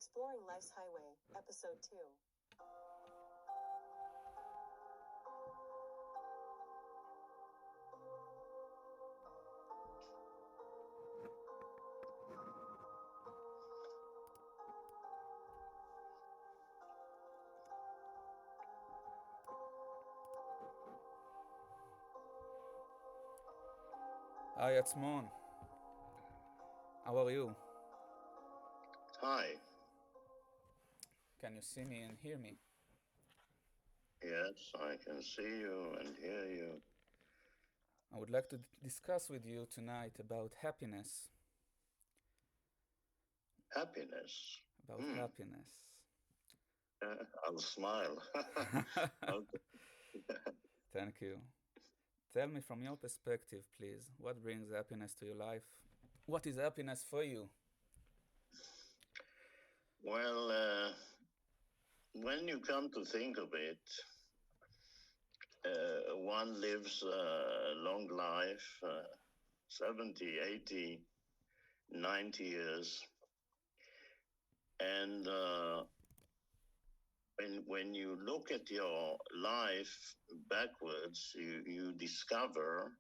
Exploring Life's Highway, Episode 2. Hi, Atzmon. How are you? Hi. Can you see me and hear me? Yes, I can see you and hear you. I would like to discuss with you tonight about happiness. Happiness. About happiness. I'll smile. Okay. Thank you. Tell me from your perspective, please, what brings happiness to your life? What is happiness for you? Well, when you come to think of it, one lives a long life, 70, 80, 90 years. And when you look at your life backwards, you discover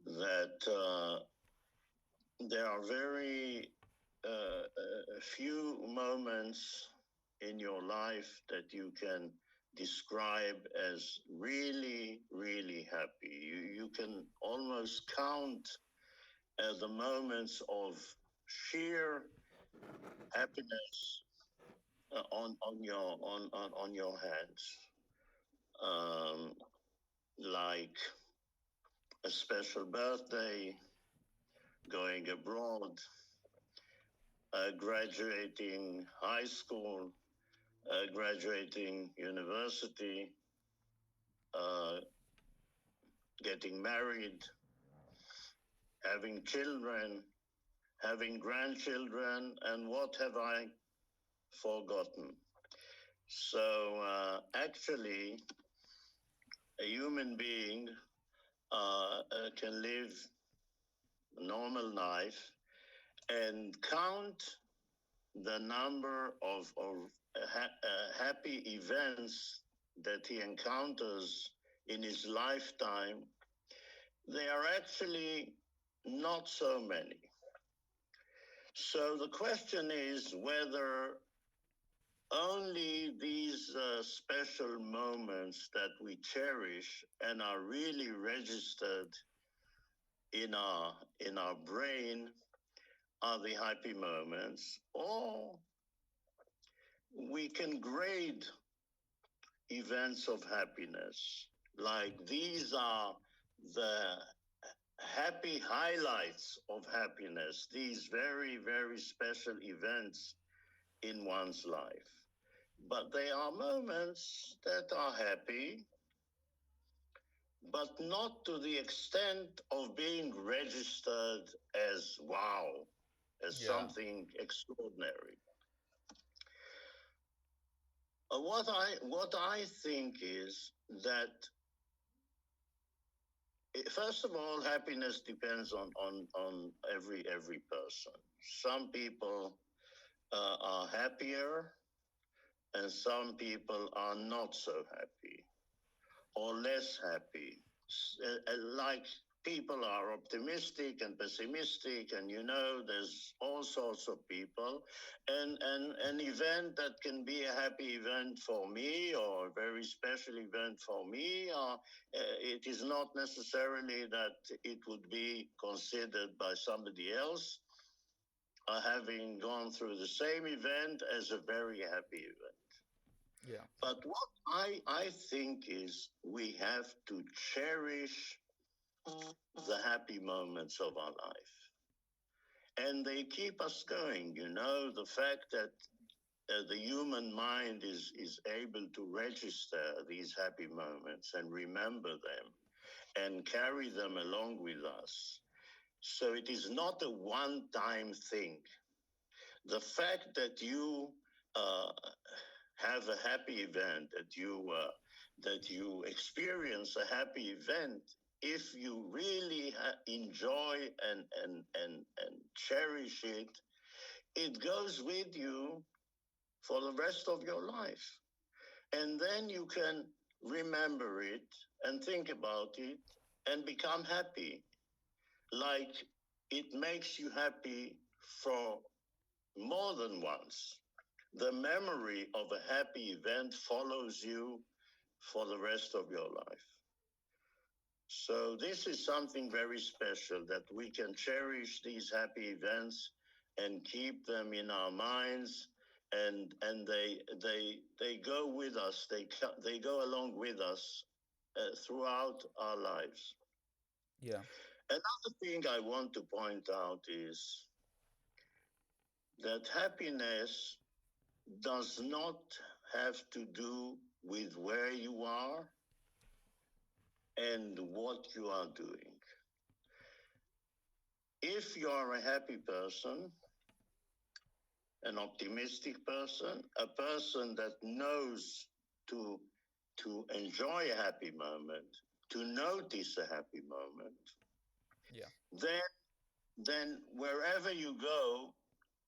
that there are very few moments in your life that you can describe as really, really happy. You can almost count the moments of sheer happiness on your hands, like a special birthday, going abroad, graduating high school, graduating university, getting married, having children, having grandchildren, and what have I forgotten? So actually, a human being can live a normal life and count the number of happy events that he encounters in his lifetime. They are actually not so many. So the question is whether only these special moments that we cherish and are really registered in our brain are the happy moments, or we can grade events of happiness. Like these are the happy highlights of happiness, these very, very special events in one's life. But they are moments that are happy, but not to the extent of being registered as wow, as something extraordinary. What I think is that, first of all, happiness depends on every person. Some people are happier, and some people are not so happy or less happy. Like people are optimistic and pessimistic, and there's all sorts of people. And an event that can be a happy event for me or a very special event for me, it is not necessarily that it would be considered by somebody else having gone through the same event as a very happy event. Yeah. But what I think is we have to cherish the happy moments of our life. And they keep us going, the fact that the human mind is able to register these happy moments and remember them and carry them along with us. So it is not a one-time thing. The fact that you have a happy event, that you experience a happy event, if you really enjoy and cherish it, it goes with you for the rest of your life. And then you can remember it and think about it and become happy. Like it makes you happy for more than once. The memory of a happy event follows you for the rest of your life. So this is something very special that we can cherish these happy events and keep them in our minds, and they go with us. They go along with us throughout our lives. Yeah. Another thing I want to point out is that happiness does not have to do with where you are and what you are doing. If you are a happy person, an optimistic person, a person that knows to to enjoy a happy moment, to notice a happy moment, Yeah. then wherever you go,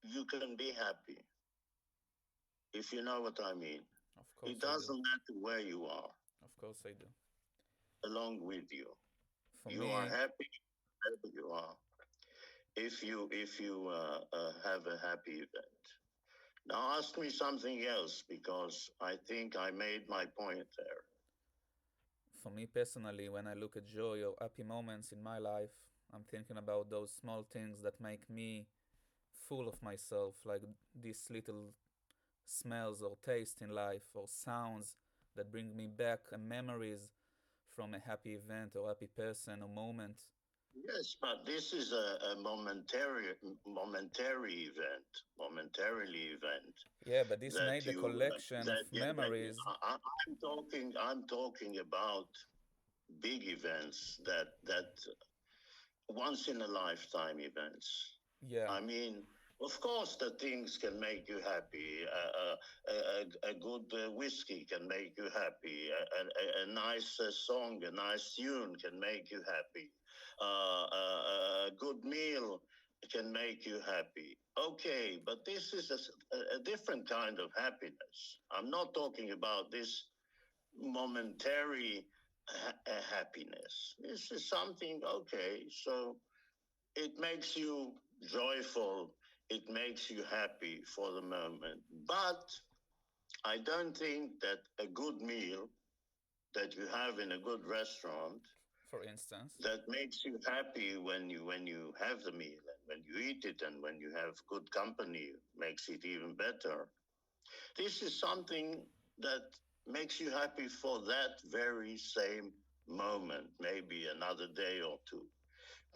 you can be happy. If you know what I mean. Of It course I do. doesn't matter where you are, Of course I do. along with you. For You are me, happy wherever you are. If you have a happy event. Now ask me something else because I think I made my point there. for me personally, when I look at joy or happy moments in my life, I'm thinking about those small things that make me full of myself, like these little smells or taste in life or sounds that bring me back memories from a happy event or happy person or moment. Yes, but this is a momentary event, momentarily event Yeah, but this that made a you collection of that memories. I'm talking about big events that once in a lifetime events. Yeah, I mean, of course, the things can make you happy. A good whiskey can make you happy. A nice song, a nice tune can make you happy. A good meal can make you happy. Okay, but this is a different kind of happiness. I'm not talking about this momentary happiness. This is something, okay, so it makes you joyful, it makes you happy for the moment. But I don't think that a good meal that you have in a good restaurant for instance. that makes you happy when you have the meal and when you eat it and when you have good company makes it even better. This is something that makes you happy for that very same moment, maybe another day or two.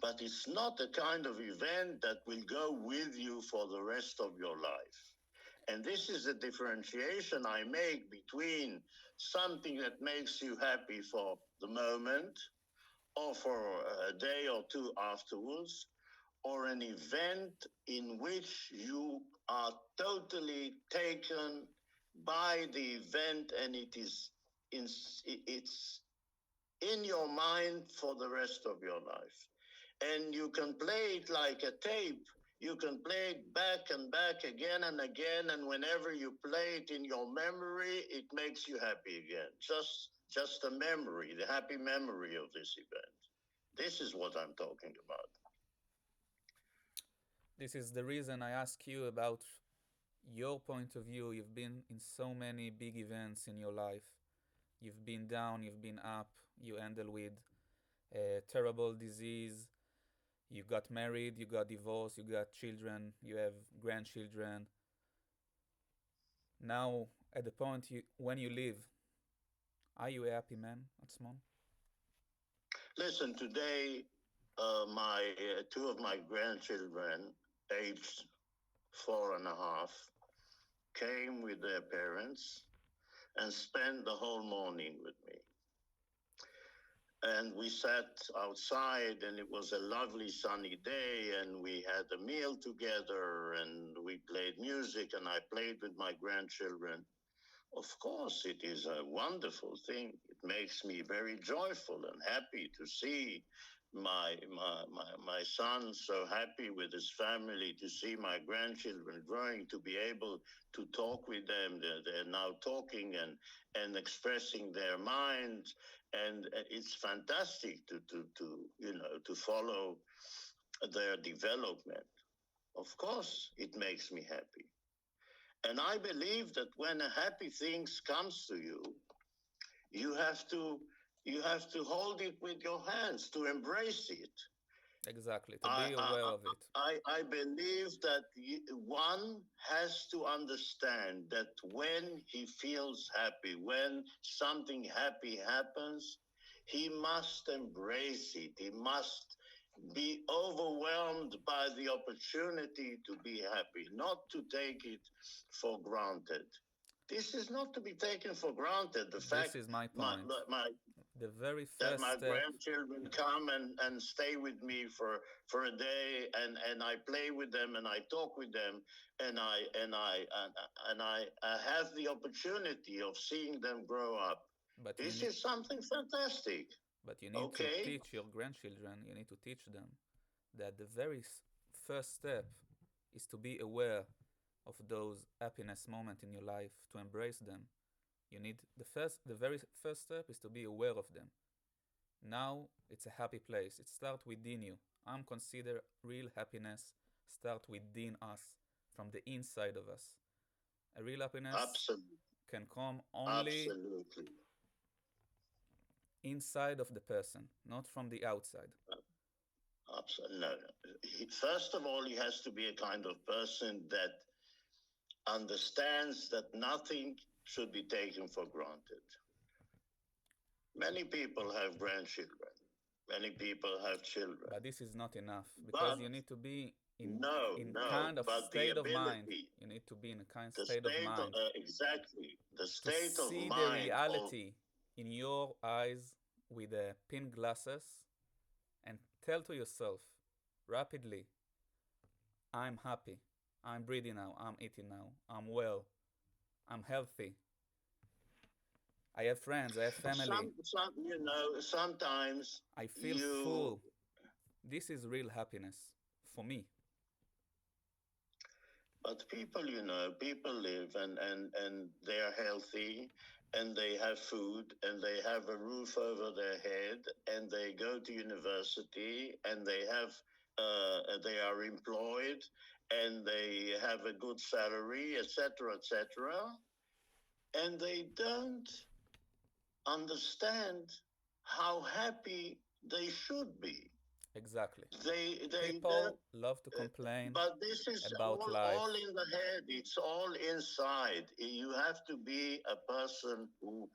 But it's not the kind of event that will go with you for the rest of your life. And this is the differentiation I make between something that makes you happy for the moment or for a day or two afterwards, or an event in which you are totally taken by the event and it's in your mind for the rest of your life. And you can play it like a tape. You can play it back and back again and again, and whenever you play it in your memory, it makes you happy again. Just the memory, the happy memory of this event. This is what I'm talking about. This is the reason I ask you about your point of view. You've been in so many big events in your life. You've been down, you've been up, you handle with a terrible disease, you got married, you got divorced, you got children, you have grandchildren. Now, at the point when you live, are you a happy man, Atzmon? Listen, today, my two of my grandchildren, aged 4.5, came with their parents and spent the whole morning with me. And we sat outside, and it was a lovely sunny day, and we had a meal together, and we played music, and I played with my grandchildren. Of course, it is a wonderful thing. It makes me very joyful and happy to see my son so happy with his family, to see my grandchildren growing, to be able to talk with them. They're now talking and expressing their minds, and it's fantastic to follow their development. Of course, it makes me happy. And I believe that when a happy thing comes to you, you have to you have to hold it with your hands, to embrace it. Exactly, to I be I aware of it. I believe that one has to understand that when he feels happy, when something happy happens, he must embrace it. He must be overwhelmed by the opportunity to be happy, not to take it for granted. This is not to be taken for granted. The This fact is my my point. my The very that first my step, grandchildren come and stay with me for a day, and I play with them and I talk with them, and I have the opportunity of seeing them grow up. but you This need is something fantastic. but you need to Okay? teach your grandchildren, you need to teach them that the very first step is to be aware of those happiness moments in your life, to embrace them. You need the very first step is to be aware of them. Now it's a happy place. It starts within you. I'm consider real happiness start within us, from the inside of us. A real happiness Absolutely. can come only Absolutely. inside of the person, not from the outside. Absolutely. No, no. First of all, he has to be a kind of person that understands that nothing should be taken for granted. Many people have grandchildren. Many people have children. But this is not enough because But you need to be no, in no, kind of but the state of mind. ability, You need to be in a kind the state of state of, mind exactly, the to state of see the mind of, reality in your eyes with the pin glasses and tell to yourself rapidly, I'm happy, I'm breathing now, I'm eating now, I'm well, I'm healthy, I have friends, I have family, sometimes I feel you, full. This is real happiness for me. but people live and they are healthy and they have food and they have a roof over their head and they go to university and they are employed and they have a good salary, etc., etc., and they don't understand how happy they should be. Exactly. They People love to complain but this is about all life. in the head. It's all inside. You have to be a person who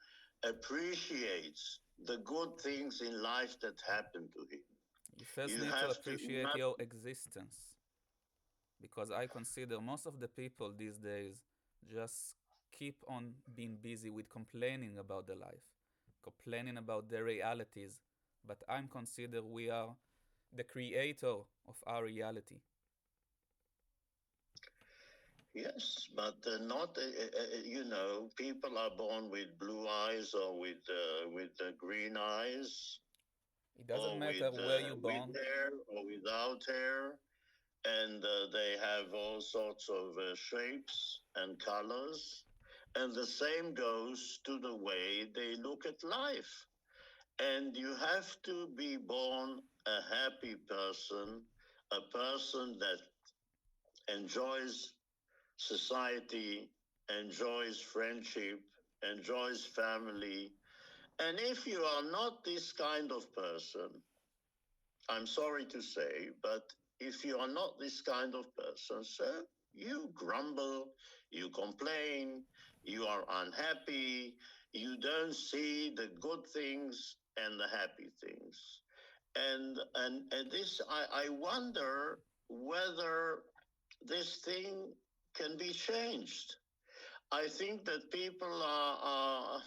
appreciates the good things in life that happen to him. You first You need to have to you appreciate have your existence because I consider most of the people these days just keep on being busy with complaining about their life, complaining about their realities. But I'm consider we are the creator of our reality. yes, but not people are born with blue eyes or with green eyes It doesn't or matter where you're with born. hair or without hair, and they have all sorts of shapes and colors. And the same goes to the way they look at life. And you have to be born a happy person, a person that enjoys society, enjoys friendship, enjoys family. And if you are not this kind of person, I'm sorry to say, but if you are not this kind of person, sir, you grumble, you complain, you are unhappy, you don't see the good things and the happy things. And this, I wonder whether this thing can be changed. I think that people are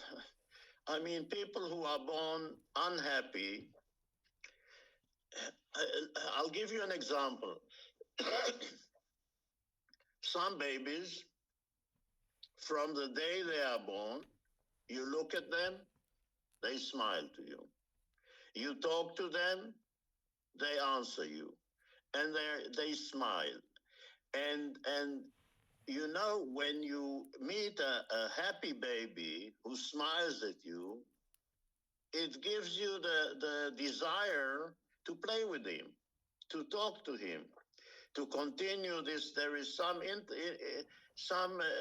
I mean, people who are born unhappy. I'll give you an example. Some babies, from the day they are born, you look at them, they smile to you. You talk to them, they answer you, and they smile. And you know, when you meet a happy baby who smiles at you, it gives you the desire to play with him, to talk to him, to continue this. There is some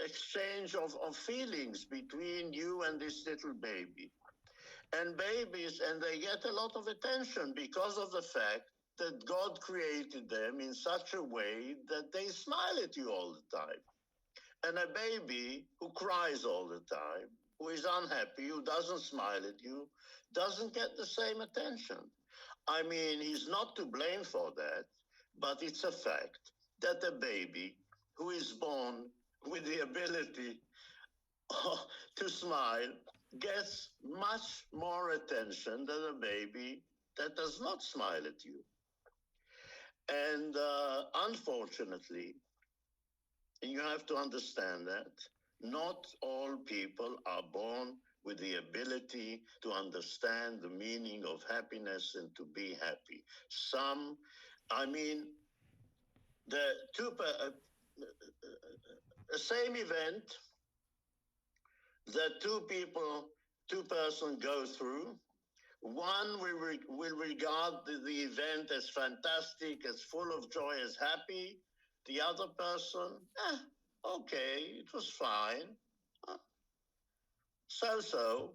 exchange of feelings between you and this little baby. And babies, and they get a lot of attention because of the fact that God created them in such a way that they smile at you all the time. And a baby who cries all the time, who is unhappy, who doesn't smile at you, doesn't get the same attention. I mean, he's not to blame for that, but it's a fact that a baby who is born with the ability to smile gets much more attention than a baby that does not smile at you. And unfortunately, you have to understand that not all people are born with the ability to understand the meaning of happiness and to be happy. Some, I mean, the same event that two person go through. One will regard the event as fantastic, as full of joy, as happy. The other person, okay, it was fine. Uh, So so.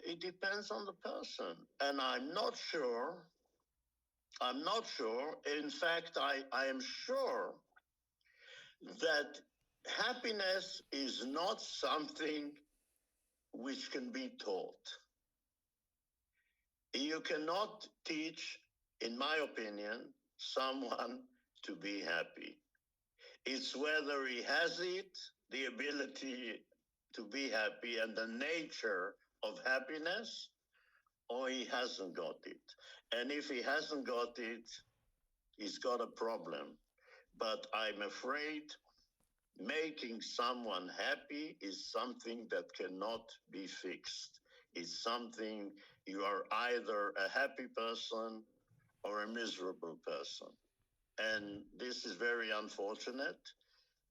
It depends on the person. And I'm not sure, in fact, I am sure that happiness is not something which can be taught. You cannot teach, in my opinion, someone to be happy. It's whether he has it, the ability to be happy, and the nature of happiness, or he hasn't got it. And if he hasn't got it, he's got a problem. But I'm afraid making someone happy is something that cannot be fixed. It's something you are either a happy person or a miserable person. And this is very unfortunate,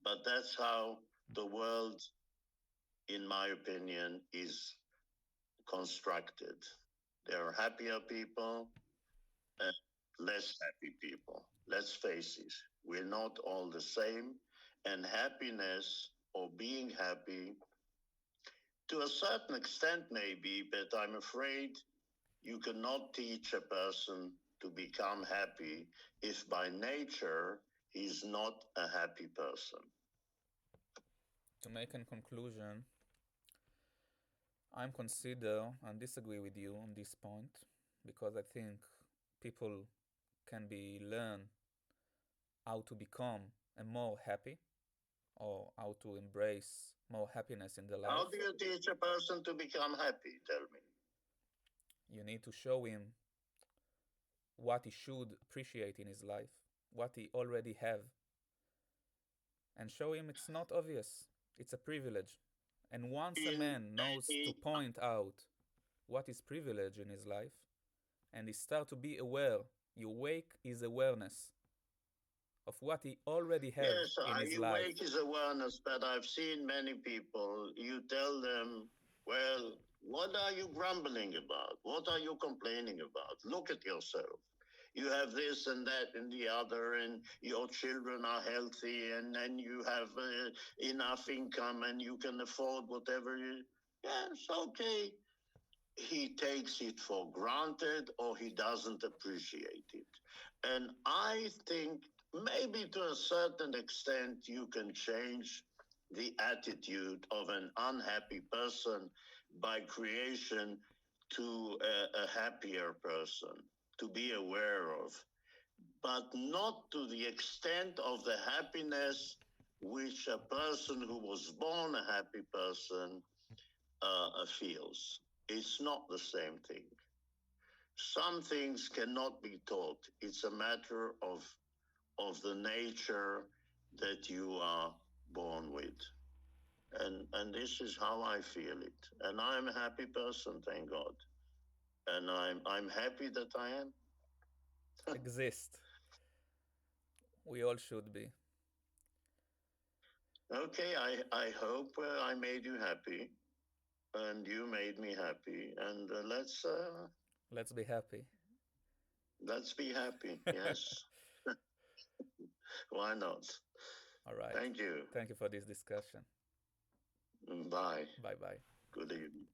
but that's how the world, in my opinion, is constructed. There are happier people and less happy people. Let's face it, we're not all the same. And happiness or being happy, to a certain extent, maybe, but I'm afraid you cannot teach a person to become happy if by nature he's not a happy person. To make a conclusion, I'm consider and disagree with you on this point because I think people can be learn how to become a more happy or how to embrace more happiness in their life. How do you teach a person to become happy? Tell me. You need to show him what he should appreciate in his life, what he already have, and show him it's not obvious. It's a privilege. And once a In man knows to any, point out what is privilege in his life, and he start to be aware, you wake his awareness of what he already have yes, in his you life. wake his awareness, but I've seen many people, you tell them, well, what are you grumbling about? What are you complaining about? Look at yourself. You have this and that and the other, and your children are healthy, and then you have enough income, and you can afford whatever you. Yeah, it's okay. He takes it for granted or he doesn't appreciate it. And I think maybe to a certain extent you can change the attitude of an unhappy person by creation to a happier person to be aware of, but not to the extent of the happiness which a person who was born a happy person feels. It's not the same thing. Some things cannot be taught. It's a matter of the nature that you are born with. And this is how I feel it. And I'm a happy person, thank God. and I'm happy that I am. Exist. We all should be. Okay, I hope I made you happy, and you made me happy, and Let's be happy. let's be happy. Yes, why not? All right. Thank you. Thank you for this discussion. Bye. Bye bye. Good evening.